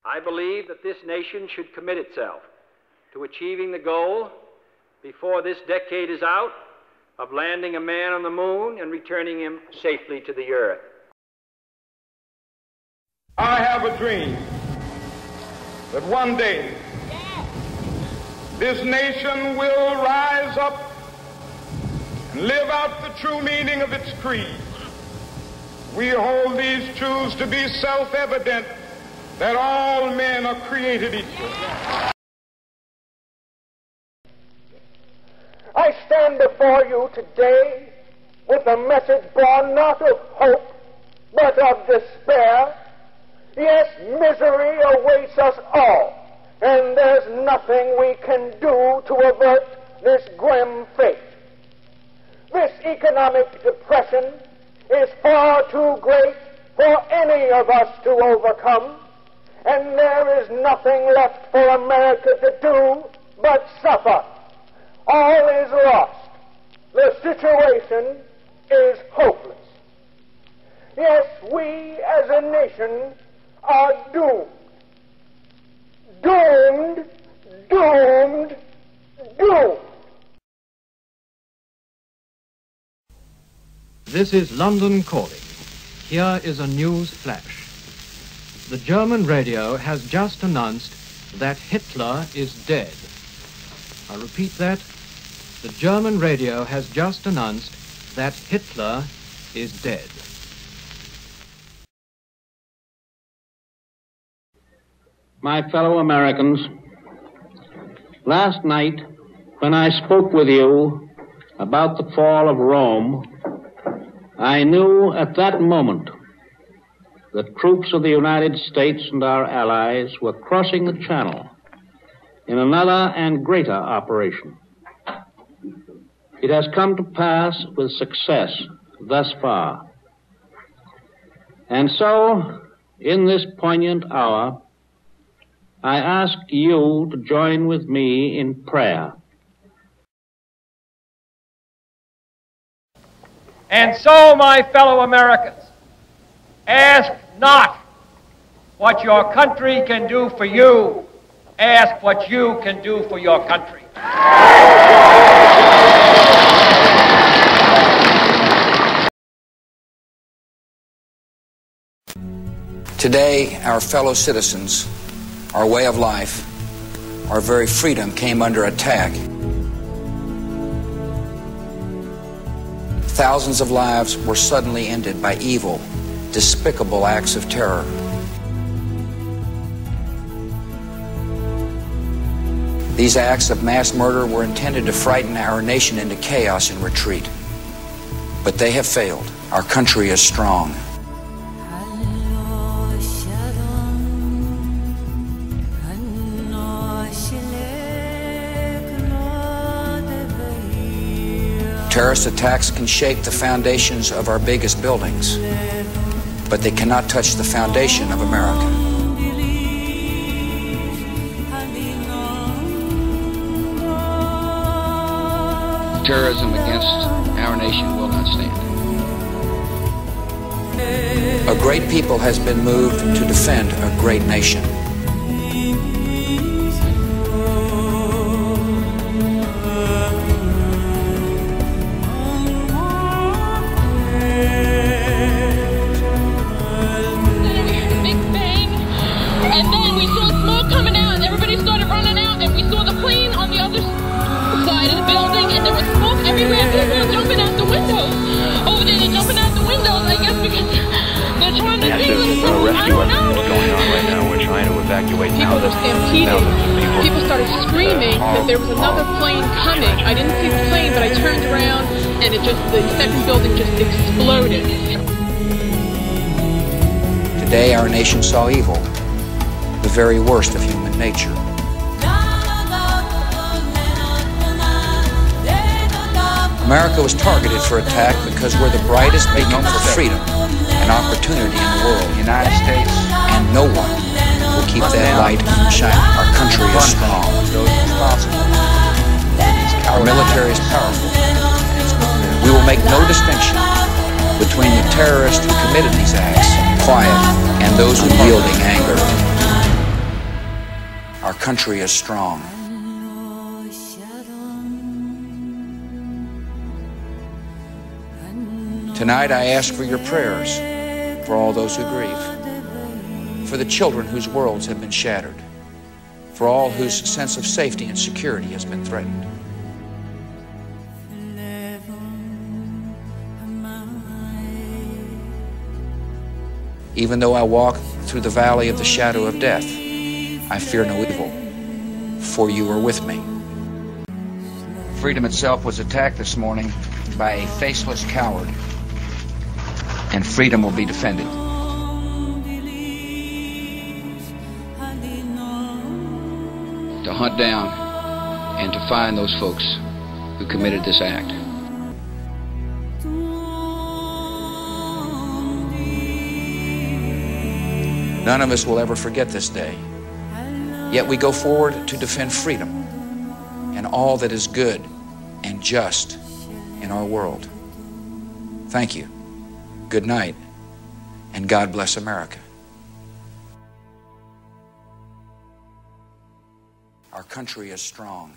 I believe that this nation should commit itself to achieving the goal, before this decade is out, of landing a man on the moon and returning him safely to the earth. I have a dream that one day this nation will rise up and live out the true meaning of its creed. We hold these truths to be self-evident, that all men are created equal. I stand before you today with a message born not of hope, but of despair. Yes, misery awaits us all, and there's nothing we can do to avert this grim fate. This economic depression is far too great for any of us to overcome, and there is nothing left for America to do but suffer. All is lost. The situation is hopeless. Yes, we as a nation are doomed. Doomed, doomed, doomed. This is London Calling. Here is a news flash. The German radio has just announced that Hitler is dead. I repeat that. The German radio has just announced that Hitler is dead. My fellow Americans, last night when I spoke with you about the fall of Rome, I knew at that moment that troops of the United States and our allies were crossing the Channel in another and greater operation. It has come to pass with success thus far. And so, in this poignant hour, I ask you to join with me in prayer. And so, my fellow Americans, ask not what your country can do for you. Ask what you can do for your country. Today, our fellow citizens, our way of life, our very freedom came under attack. Thousands of lives were suddenly ended by evil, despicable acts of terror. These acts of mass murder were intended to frighten our nation into chaos and retreat. But they have failed. Our country is strong. Terrorist attacks can shake the foundations of our biggest buildings, but they cannot touch the foundation of America. Terrorism against our nation will not stand. A great people has been moved to defend a great nation. People started screaming that there was another plane coming. I didn't see the plane, but I turned around and the second building just exploded. Today our nation saw evil, the very worst of human nature. America was targeted for attack because we're the brightest beacon for freedom and opportunity in the world. The United States and no one will keep that light from shining. Our country is strong. Our military is powerful. We will make no distinction between the terrorists who committed these acts, quiet, and those who wielding anger. country is strong. Tonight I ask for your prayers for all those who grieve, for the children whose worlds have been shattered, for all whose sense of safety and security has been threatened. Even though I walk through the valley of the shadow of death, I fear no evil, for you are with me. Freedom itself was attacked this morning by a faceless coward, and freedom will be defended. To hunt down and to find those folks who committed this act. None of us will ever forget this day. Yet we go forward to defend freedom and all that is good and just in our world. Thank you. Good night, and God bless America. Our country is strong.